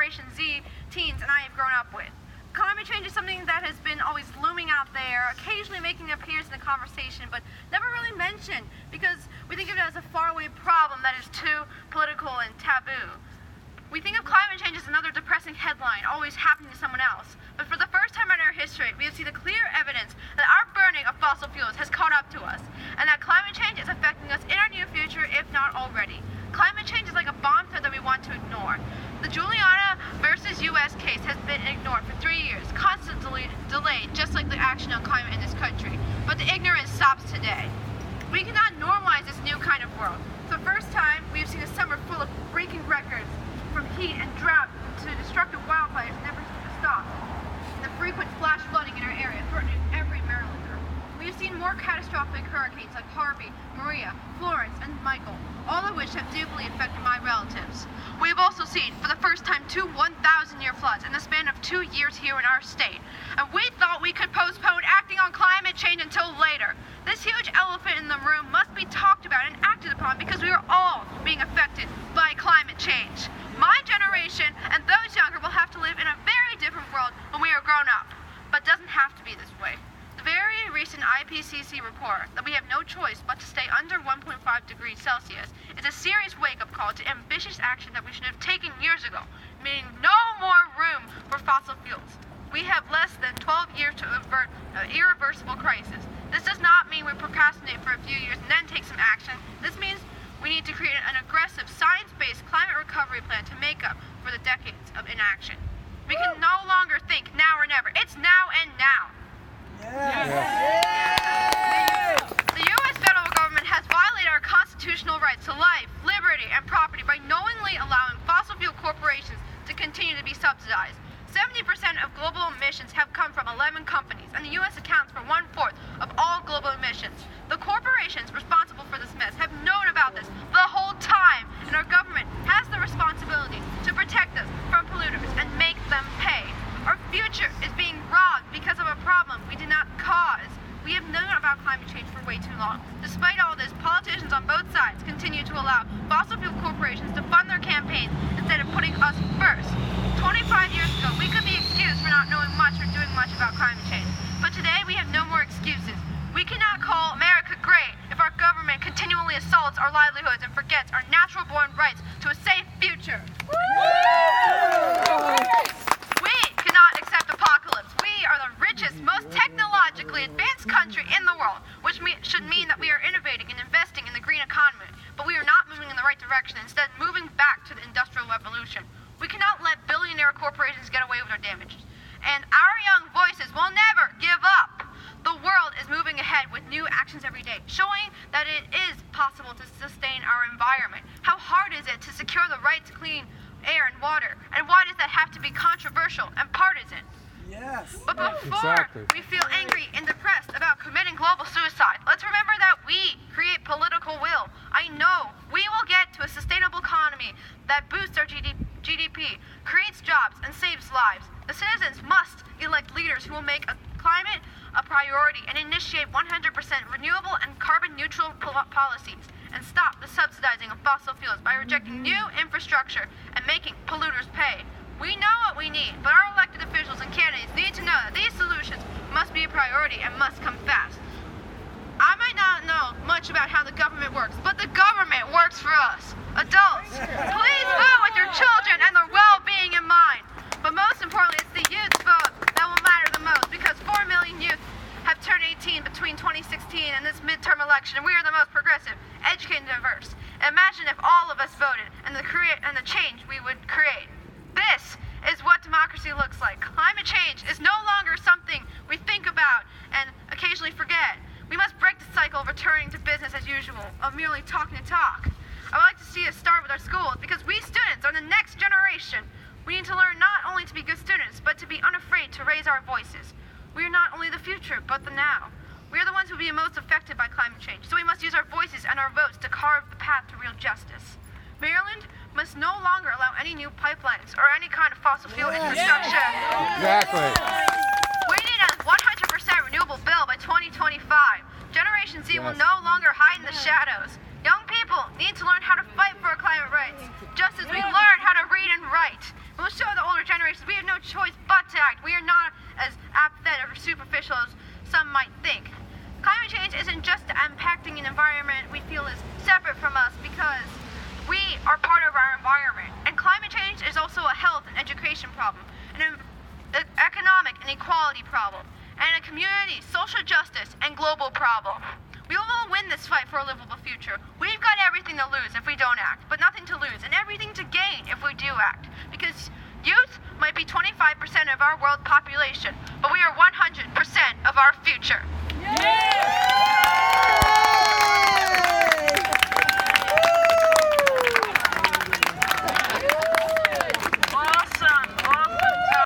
Generation Z teens and I have grown up with. Climate change is something that has been always looming out there, occasionally making an appearance in the conversation, but never really mentioned because we think of it as a faraway problem that is too political and taboo. We think of climate change as another depressing headline, always happening to someone else. But for the first time in our history, we have seen the clear evidence that our burning of fossil fuels has caught up to us, and that climate change is affecting us in our near future, if not already. Climate change is like a bomb threat that we want to ignore. The Juliana versus U.S. case has been ignored for 3 years, constantly delayed, just like the action on climate in this country. But the ignorance stops today. We cannot normalize this new kind of world. For the first time, we have seen a summer full of breaking records, from heat and drought to destructive wildfires never to stop. The frequent flash flooding in our area threatening every Marylander. We have seen more catastrophic hurricanes like Harvey, Maria, Florence, and Michael, all of which have deeply affected my relatives. We have also seen, for the first time, 2 1,000-year floods in the span of 2 years here in our state. And we thought we could postpone acting on climate change until later. This huge elephant in the room must be talked about and acted upon because we are all being affected by climate change. My generation and those younger will have to live in a very different world when we are grown up. But it doesn't have to be this way. The very recent IPCC report that we have no choice but to stay under 1.5 degrees Celsius is a serious wake-up call to ambitious action that we should have taken years ago, meaning no more room for fossil fuels. We have less than 12 years to avert an irreversible crisis. This does not mean we procrastinate for a few years and then take some action. This means we need to create an aggressive, science-based climate recovery plan to make up for the decades of inaction. We can no longer think now or never. It's now and now. The U.S. federal government has violated our constitutional rights to life, liberty, and property by knowingly allowing fossil fuel corporations to continue to be subsidized. 70% of global emissions have come from 11 companies, and the U.S. accounts for 1/4 of all global emissions. The corporations responsible for this mess have known about this the whole time, and our government has the responsibility to protect us from polluters and make them pay. Our future is being robbed because of a problem we did not cause. We have known about climate change for way too long. Despite all this, politicians on both sides continue to allow fossil fuel corporations to fund their campaigns instead of putting us first. 25 years ago, we could be excused for not knowing much or doing much about climate change. But today, we have no more excuses. We cannot call America great if our government continually assaults our livelihoods and forgets our natural-born rights to a safe future. We cannot accept apocalypse. We are the richest, most technologically advanced country in the world, which should mean that we are innovating and investing in the green economy. But we are not moving in the right direction, instead moving back to the Industrial Revolution. We cannot let billionaire corporations get away with our damages. And our young voices will never give up. The world is moving ahead with new actions every day, showing that it is possible to sustain our environment. How hard is it to secure the right to clean air and water? And why does that have to be controversial and partisan? Yes. But before we feel angry and depressed about committing global suicide, let's remember that we create political will. I know we will get to a sustainable economy that boosts our GDP, creates jobs, and saves lives. The citizens must elect leaders who will make climate a priority and initiate 100% renewable and carbon-neutral policies, and stop the subsidizing of fossil fuels by rejecting new infrastructure and making polluters pay. We know what we need, but our elected officials and candidates need to know that these solutions must be a priority and must come fast. I might not know much about how the government works, but the government works for us. Adults, please vote with your children and their well-being in mind. But most importantly, it's the youth's vote that will matter the most, because 4 million youth have turned 18 between 2016 and this midterm election, and we are the most progressive, educated, and diverse. Imagine if all of us voted and the change we would create. This is what democracy looks like. Climate change is no longer something we think about and occasionally forget. We must break the cycle of returning to business as usual, of merely talking to talk. I would like to see us start with our schools, because we students are the next generation. We need to learn not only to be good students, but to be unafraid to raise our voices. We are not only the future, but the now. We are the ones who will be most affected by climate change, so we must use our voices and our votes to carve the path to real justice. Maryland must no longer allow any new pipelines or any kind of fossil fuel infrastructure. Exactly. We need a 100% renewable bill by 2025. Generation Z will no longer hide in the shadows. Young people need to learn how to fight for our climate rights, just as we learn how to read and write. We will show the superficial as some might think. Climate change isn't just impacting an environment we feel is separate from us, because we are part of our environment. And climate change is also a health and education problem, an economic inequality problem, and a community, social justice, and global problem. We will win this fight for a livable future. We've got everything to lose if we don't act, but nothing to lose, and everything to gain if we do act. Because youth might be 25% of our world population, but we are 100% of our future. Yeah!